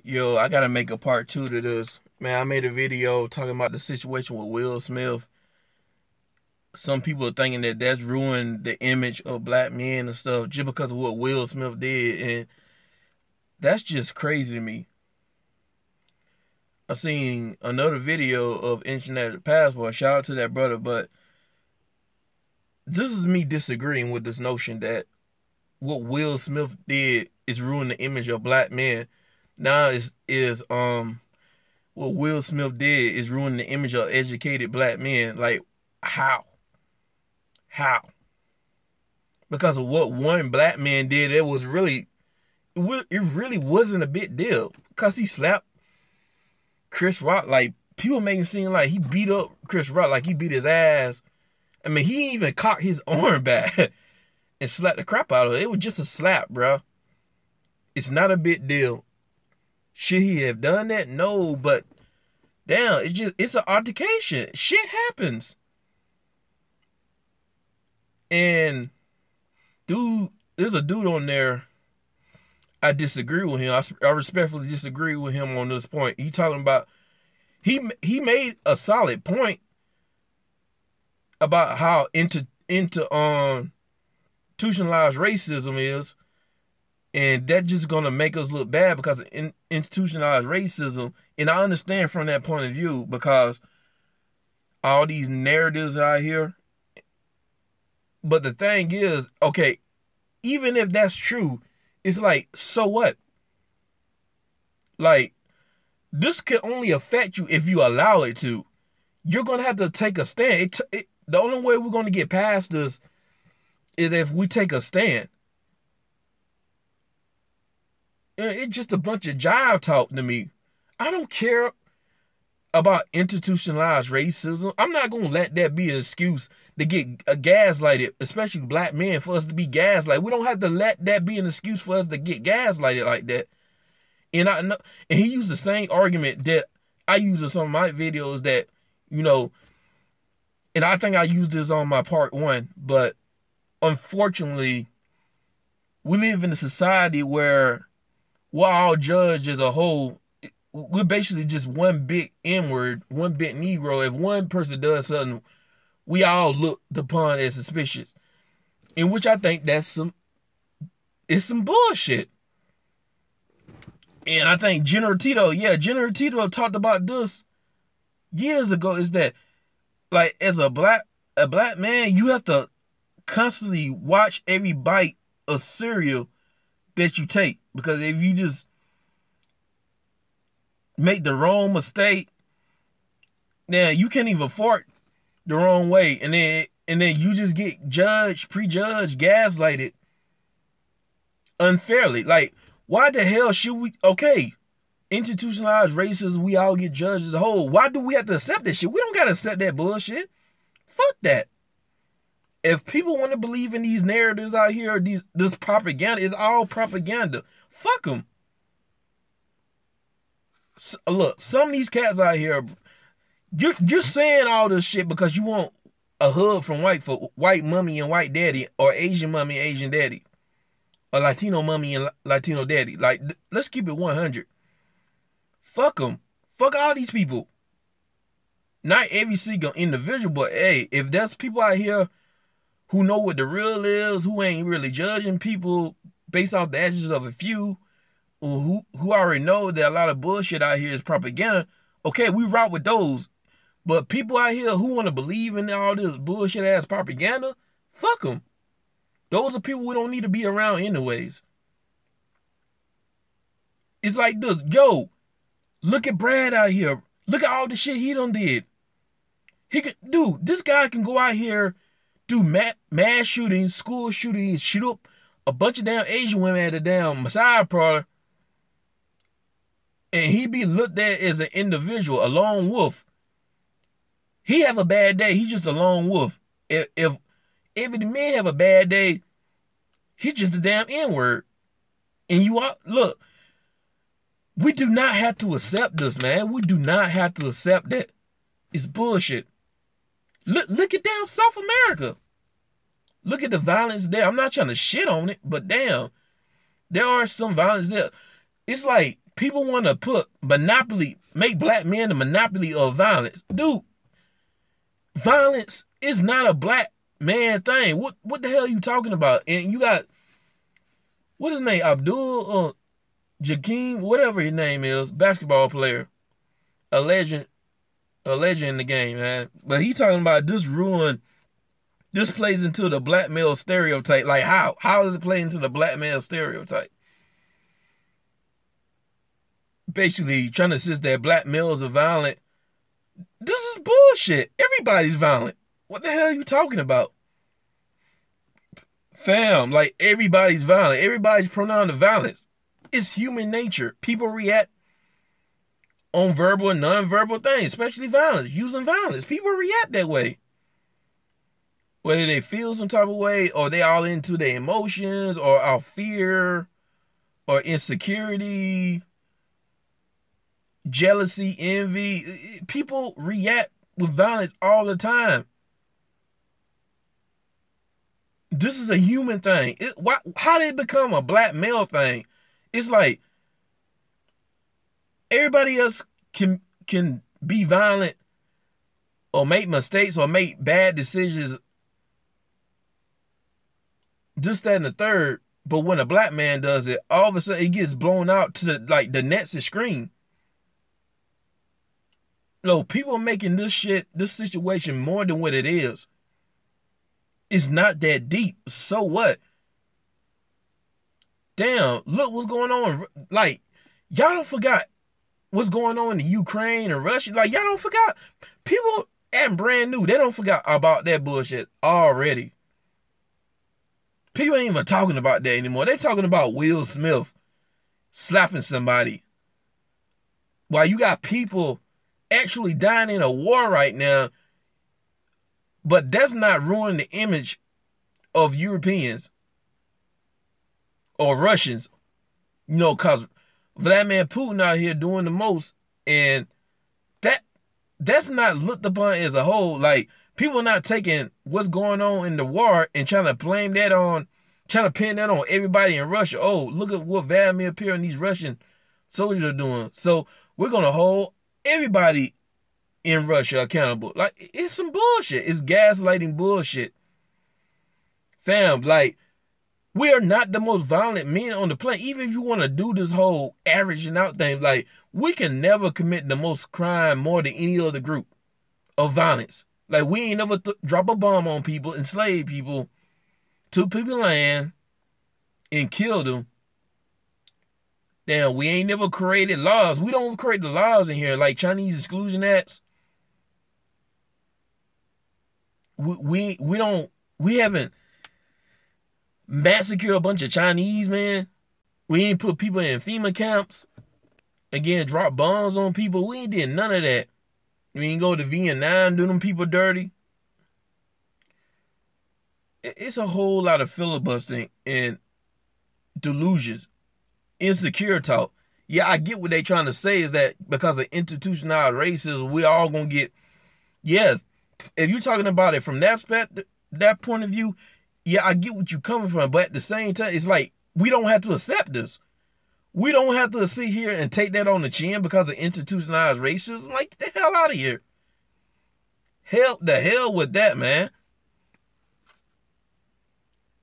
Yo, I gotta make a part two to this. Man, I made a video talking about the situation with Will Smith. Some people are thinking that that's ruined the image of black men and stuff just because of what Will Smith did. And that's just crazy to me. I seen another video of International Passport. Shout out to that brother. But this is me disagreeing with this notion that what Will Smith did is ruin the image of black men. Now is what Will Smith did is ruin the image of educated black men. Like, how? How? Because of what one black man did, it really wasn't a big deal. Because he slapped Chris Rock. Like, people make it seem like he beat up Chris Rock, like he beat his ass. I mean, he even cocked his arm back and slapped the crap out of it. It was just a slap, bro. It's not a big deal. Should he have done that? No, but damn, it's an altercation. Shit happens. And dude, there's a dude on there. I disagree with him. I respectfully disagree with him on this point. He talking about he made a solid point about how institutionalized racism is, and that just gonna make us look bad because of institutionalized racism. And I understand from that point of view because all these narratives out here. But the thing is, okay, even if that's true, it's like, so what? Like, this can only affect you if you allow it to. You're going to have to take a stand. The only way we're going to get past this is if we take a stand. It's just a bunch of jive talk to me. I don't care about institutionalized racism. I'm not going to let that be an excuse to get gaslighted, especially black men, for us to be gaslighted. We don't have to let that be an excuse for us to get gaslighted like that. And I know, and he used the same argument that I use in some of my videos that, you know, and I think I used this on my part one, but unfortunately, we live in a society where we're all judged as a whole. We're basically just one big N-word, one big Negro. If one person does something, we all look upon as suspicious. In which I think it's some bullshit. And I think General Tito talked about this years ago, is that, like, as a black man, you have to constantly watch every bite of cereal that you take. Because if you just make the wrong mistake, now you can't even fart the wrong way, and then you just get prejudged, gaslighted unfairly. Like, why the hell should we? Okay, institutionalized racism, we all get judged as a whole. Why do we have to accept that shit? We don't gotta accept that bullshit. Fuck that. If people want to believe in these narratives out here, this propaganda, it's all propaganda. Fuck them. Look, some of these cats out here, you're saying all this shit because you want a hug from white mommy and white daddy, or Asian mommy and Asian daddy, or Latino mommy and Latino daddy. Like, let's keep it 100. Fuck them. Fuck all these people. Not every single individual, but hey, if there's people out here who know what the real is, who ain't really judging people based off the actions of a few, or who already know that a lot of bullshit out here is propaganda, okay, we rock with those. But people out here who want to believe in all this bullshit ass propaganda, fuck them. Those are people we don't need to be around anyways. It's like this. Yo, look at Brad out here. Look at all the shit he done did. This guy can go out here, do mass shootings, school shootings, shoot up a bunch of damn Asian women at a damn massage parlor, and he be looked at as an individual, a lone wolf. He have a bad day, he's just a lone wolf. If the men have a bad day, he's just a damn N-word. And look, we do not have to accept this, man. We do not have to accept that. It's bullshit. Look at damn South America. Look at the violence there. I'm not trying to shit on it, but damn, there are some violence there. It's like People want to make black men the monopoly of violence. Dude, violence is not a black man thing. What the hell are you talking about? And you got, what's his name? Abdul Jakeem, whatever his name is, basketball player. A legend in the game, man. But he talking about this plays into the black male stereotype. Like how? How does it play into the black male stereotype? Basically trying to insist that black males are violent. This is bullshit. Everybody's violent. What the hell are you talking about? Fam, like everybody's violent. Everybody's prone to violence. It's human nature. People react on verbal and non-verbal things, especially violence, using violence. People react that way. Whether they feel some type of way or they all into their emotions or our fear or insecurity, jealousy, envy. People react with violence all the time. This is a human thing. How did it become a black male thing? It's like everybody else can be violent or make mistakes or make bad decisions, this, that, and the third. But when a black man does it, all of a sudden it gets blown out to the next extreme. No, people are making this situation more than what it is. It's not that deep. So what? Damn, look what's going on. Like, y'all don't forgot what's going on in the Ukraine and Russia. Like, y'all don't forgot. People act brand new. They don't forgot about that bullshit already. People ain't even talking about that anymore. They talking about Will Smith slapping somebody. While you got people actually dying in a war right now, but that's not ruining the image of Europeans or Russians, because Vladimir Putin out here doing the most, and that's not looked upon as a whole. Like, people are not taking what's going on in the war and trying to pin that on everybody in Russia. Oh, look at what Vladimir Putin and these Russian soldiers are doing. So we're gonna hold everybody in Russia accountable. Like, it's some bullshit. It's gaslighting bullshit. Fam, like, we are not the most violent men on the planet. Even if you want to do this whole averaging out thing, like, we can never commit the most crime more than any other group of violence. Like, we ain't never drop a bomb on people, enslave people, took people land, and killed them. Damn, we ain't never created laws. We don't create the laws in here, like Chinese exclusion acts. We haven't massacred a bunch of Chinese, man. We ain't put people in FEMA camps. Again, drop bombs on people. We ain't did none of that. We ain't go to Vietnam, do them people dirty. It's a whole lot of filibustering and delusions. Insecure talk. Yeah, I get what they trying to say is that because of institutionalized racism, we all gonna get, yes, if you're talking about it from that point of view, yeah, I get what you're coming from, but at the same time, it's like, we don't have to accept this. We don't have to sit here and take that on the chin because of institutionalized racism. Like, get the hell out of here. The hell with that, man.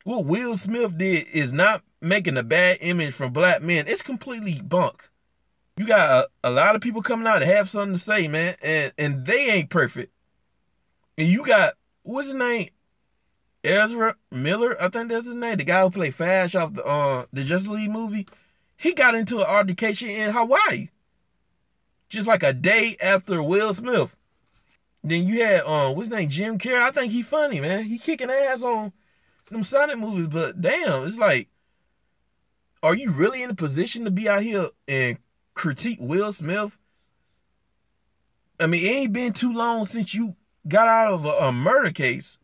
What Will Smith did is not making a bad image from black men. It's completely bunk. You got a lot of people coming out to have something to say, man, and they ain't perfect. And you got, what's his name? Ezra Miller, I think that's his name. The guy who played Flash off the Justice League movie. He got into an altercation in Hawaii. Just like a day after Will Smith. Then you had, what's his name? Jim Carrey. I think he funny, man. He kicking ass on them Sonic movies, but damn, it's like, are you really in a position to be out here and critique Will Smith? I mean, it ain't been too long since you got out of a murder case.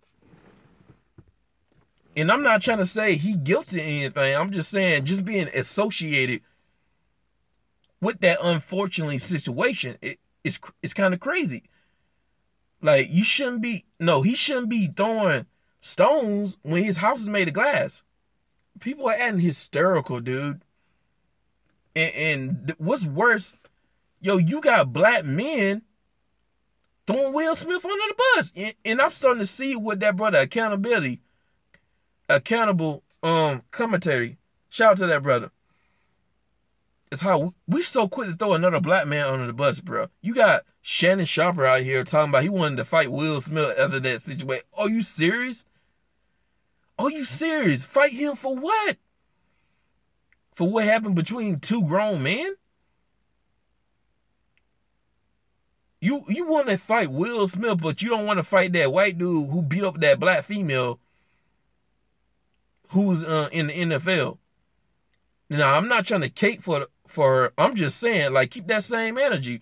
And I'm not trying to say he guilty of anything. I'm just saying, just being associated with that unfortunately situation, it's kind of crazy. Like, he shouldn't be throwing stones when his house is made of glass. People are acting hysterical, dude. And what's worse, yo, you got black men throwing Will Smith under the bus. And I'm starting to see what that brother accountable commentary. Shout out to that brother. It's how we so quick to throw another black man under the bus, bro. You got Shannon Sharper out here talking about he wanted to fight Will Smith after that situation. Are you serious? Are you serious? Fight him for what? For what happened between two grown men? You want to fight Will Smith, but you don't want to fight that white dude who beat up that black female who's in the NFL. Now, I'm not trying to cape for her. I'm just saying, like, keep that same energy.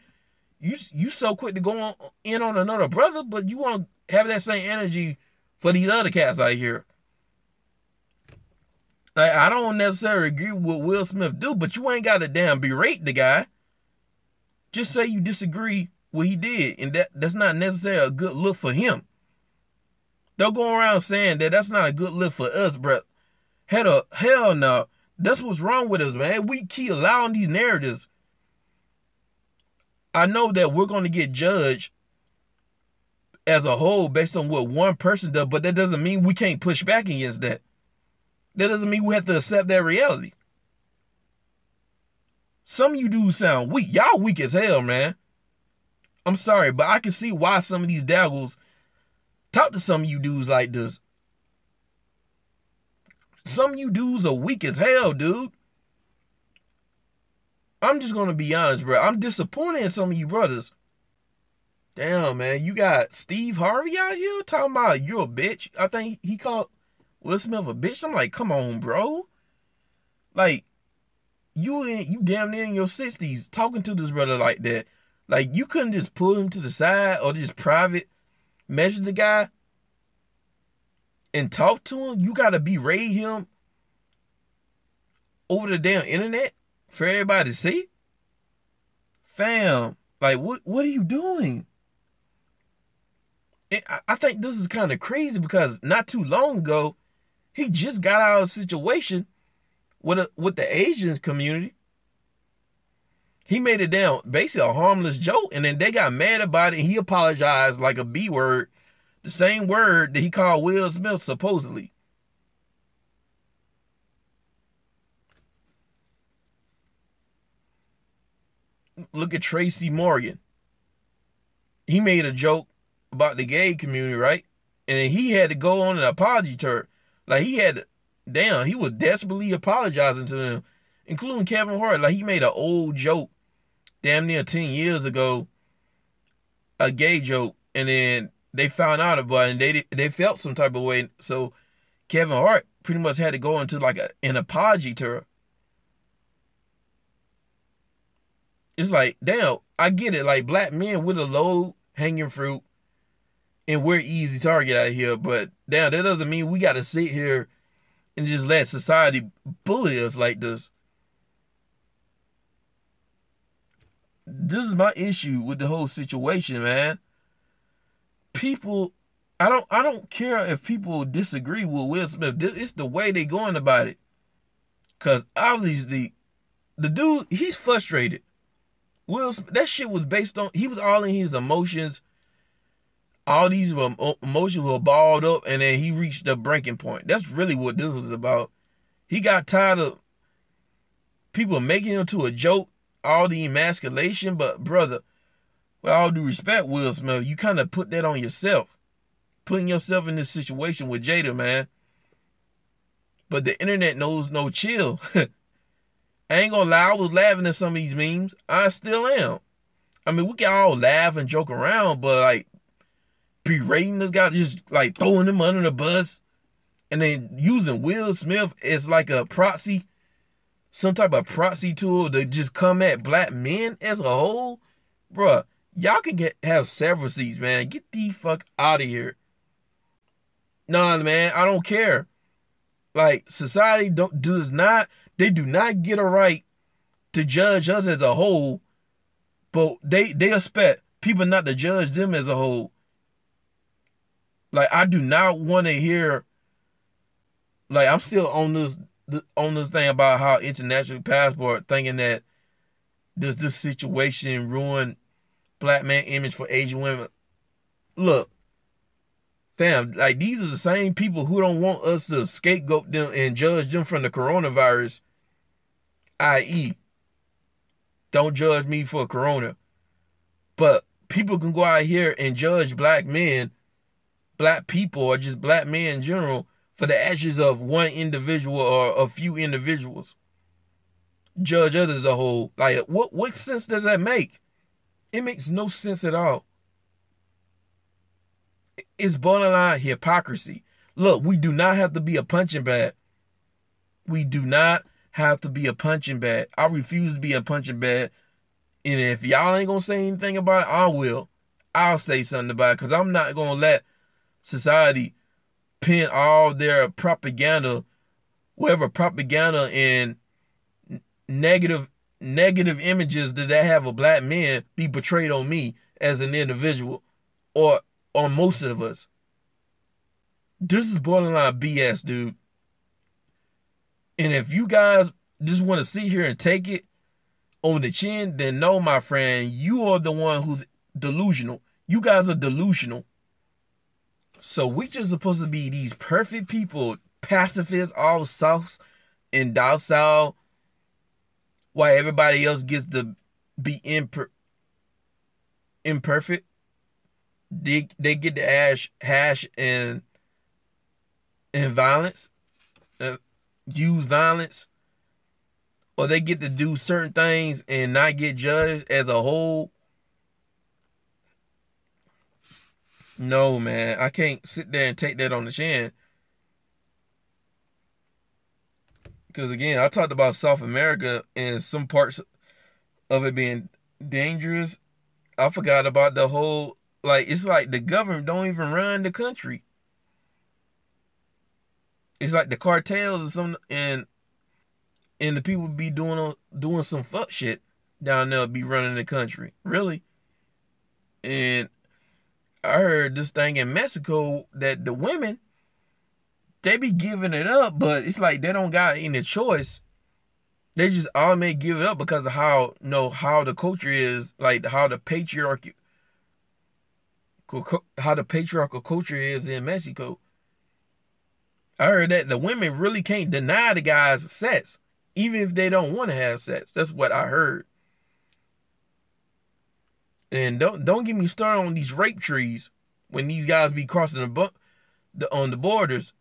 You so quick to go in on another brother, but you want to have that same energy for these other cats out here. Like, I don't necessarily agree with what Will Smith do, but you ain't got to damn berate the guy. Just say you disagree what he did, and that's not necessarily a good look for him. They'll go around saying that that's not a good look for us, bro. Hell no. That's what's wrong with us, man. We keep allowing these narratives. I know that we're going to get judged as a whole based on what one person does, but that doesn't mean we can't push back against that. That doesn't mean we have to accept that reality. Some of you dudes sound weak. Y'all weak as hell, man. I'm sorry, but I can see why some of these daggles talk to some of you dudes like this. Some of you dudes are weak as hell, dude. I'm just going to be honest, bro. I'm disappointed in some of you brothers. Damn, man. You got Steve Harvey out here talking about you're a bitch. I think he called Will Smith a bitch. I'm like, come on, bro. Like, you damn near in your 60s talking to this brother like that. Like, you couldn't just pull him to the side or just private measure the guy and talk to him. You got to berate him over the damn internet for everybody to see. Fam, like, what are you doing? And I think this is kind of crazy because not too long ago, he just got out of a situation with the Asian community. He made it down basically a harmless joke, and then they got mad about it, and he apologized like a B word, the same word that he called Will Smith supposedly. Look at Tracy Morgan. He made a joke about the gay community, right? And then he had to go on an apology tour. Like, he had to, damn, he was desperately apologizing to them, including Kevin Hart. Like, he made an old joke damn near 10 years ago, a gay joke, and then they found out about it, and they felt some type of way. So Kevin Hart pretty much had to go into like an apology tour. It's like, damn, I get it. Like, black men with a low hanging fruit, and we're easy target out here. But damn, that doesn't mean we got to sit here and just let society bully us like this. This is my issue with the whole situation, man. People, I don't care if people disagree with Will Smith. It's the way they going about it. Cause obviously, the dude, he's frustrated. Will Smith, that shit was based on, he was all in his emotions. All these emotions were balled up, and then he reached the breaking point. That's really what this was about. He got tired of people making him to a joke, all the emasculation. But brother, with all due respect, Will Smith, you kind of put that on yourself, putting yourself in this situation with Jada, man. But the internet knows no chill. I ain't gonna lie, I was laughing at some of these memes. I still am. I mean, we can all laugh and joke around, but like berating this guy, just like throwing him under the bus, and then using Will Smith as like a proxy, some type of proxy tool to just come at black men as a whole. Bruh, y'all can have several seats, man. Get the fuck out of here. Nah, man, I don't care. Like, society they do not get a right to judge us as a whole, but they expect people not to judge them as a whole. Like, I do not want to hear, like, I'm still on this on this thing about how international passport, thinking that does this situation ruin black man image for Asian women? Look, fam, like these are the same people who don't want us to scapegoat them and judge them from the coronavirus, i.e., don't judge me for corona. But people can go out here and judge black men, black people, or just black men in general for the actions of one individual or a few individuals. Judge others as a whole. Like, what sense does that make? It makes no sense at all. It's borderline hypocrisy. Look, we do not have to be a punching bag. We do not have to be a punching bag. I refuse to be a punching bag. And if y'all ain't going to say anything about it, I will. I'll say something about it, because I'm not going to let society pin all their propaganda, whatever propaganda and negative images that they have of black men be portrayed on me as an individual, or on most of us. This is borderline BS, dude. And if you guys just want to sit here and take it on the chin, then no, my friend, you are the one who's delusional. You guys are delusional. So we just supposed to be these perfect people, pacifists, all soft and docile, while everybody else gets to be imperfect. They get to hash and violence, use violence, or they get to do certain things and not get judged as a whole. No, man, I can't sit there and take that on the chin. Because again, I talked about South America and some parts of it being dangerous. I forgot about the whole, like, it's like the government don't even run the country. It's like the cartels or something, and the people be doing some fuck shit down there, be running the country. Really. And I heard this thing in Mexico that the women, they be giving it up, but it's like they don't got any choice. They just automatically give it up because of how the culture is, like how the patriarchal culture is in Mexico. I heard that the women really can't deny the guys sex, even if they don't want to have sex. That's what I heard. And don't get me started on these rape trees when these guys be crossing on the borders.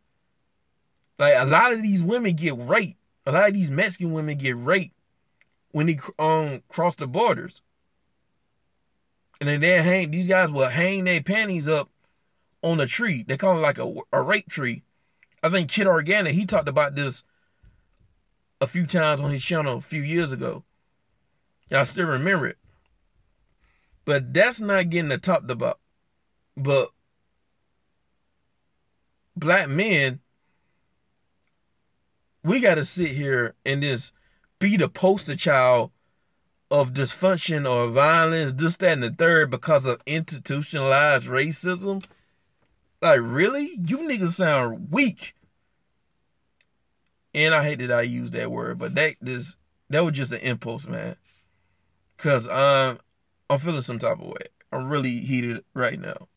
Like, a lot of these women get raped. A lot of these Mexican women get raped when they cross the borders. And then these guys will hang their panties up on a tree. They call it like a rape tree. I think Kid Organic, he talked about this a few times on his channel a few years ago. I still remember it. But that's not getting talked about. But black men, we got to sit here and just be the poster child of dysfunction or violence, this, that, and the third, because of institutionalized racism. Like, really? You niggas sound weak. And I hate that I used that word, but that was just an impulse, man. Because I'm feeling some type of way. I'm really heated right now.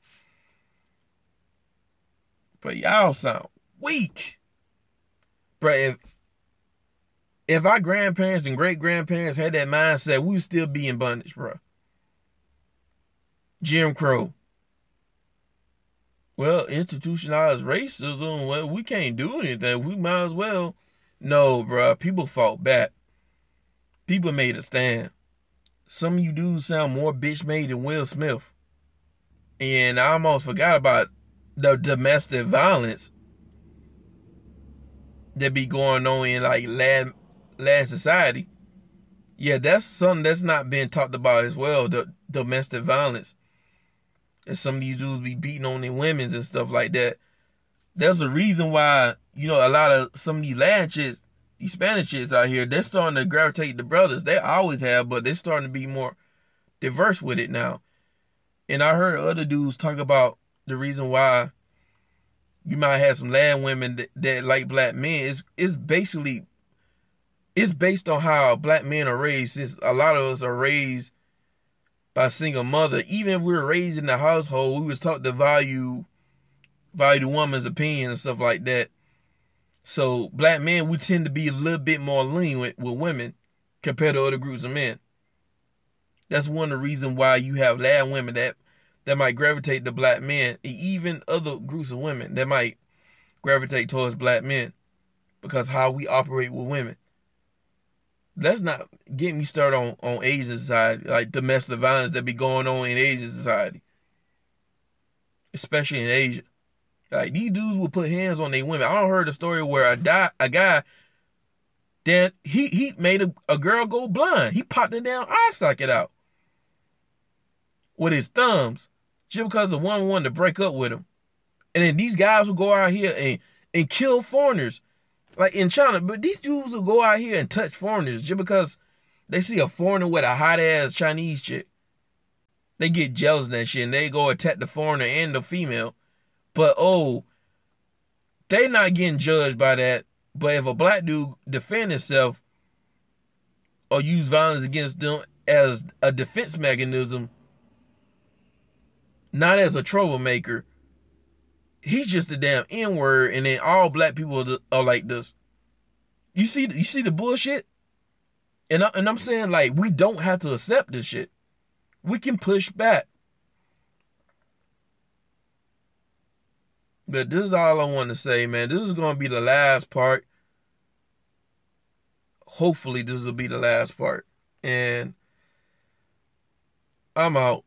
But y'all sound weak. Bro, if our grandparents and great-grandparents had that mindset, we would still be in bondage, bro. Jim Crow. Well, institutionalized racism, well, we can't do anything. We might as well. No, bro. People fought back. People made a stand. Some of you dudes sound more bitch-made than Will Smith. And I almost forgot about the domestic violence that be going on in, like, lad society. Yeah, that's something that's not being talked about as well, the domestic violence. And some of these dudes be beating on their women and stuff like that. There's a reason why, a lot of some of these lad chicks, these Spanish chicks out here, they're starting to gravitate to brothers. They always have, but they're starting to be more diverse with it now. And I heard other dudes talk about the reason why, You might have some land women that like black men. It's based on how black men are raised. Since a lot of us are raised by a single mother, even if we were raised in the household, we was taught to value the woman's opinion and stuff like that. So black men, we tend to be a little bit more lenient with women compared to other groups of men. That's one of the reasons why you have land women that might gravitate to black men, and even other groups of women that might gravitate towards black men, because how we operate with women. Let's not get me started on Asian society, like domestic violence that be going on in Asian society, especially in Asia. Like, these dudes will put hands on their women. I don't heard a story where a guy, then he made a girl go blind. He popped her damn eye socket out with his thumbs just because the woman wanted to break up with him. And then these guys will go out here and kill foreigners. Like in China, but these dudes will go out here and touch foreigners just because they see a foreigner with a hot-ass Chinese chick. They get jealous of that shit, and they go attack the foreigner and the female. But, oh, they not getting judged by that. But if a black dude defend himself or use violence against them as a defense mechanism, not as a troublemaker, he's just a damn N-word, and then all black people are like this. You see the bullshit? And I'm saying, like, we don't have to accept this shit. We can push back. But this is all I want to say, man. This is going to be the last part. Hopefully, this will be the last part. And I'm out.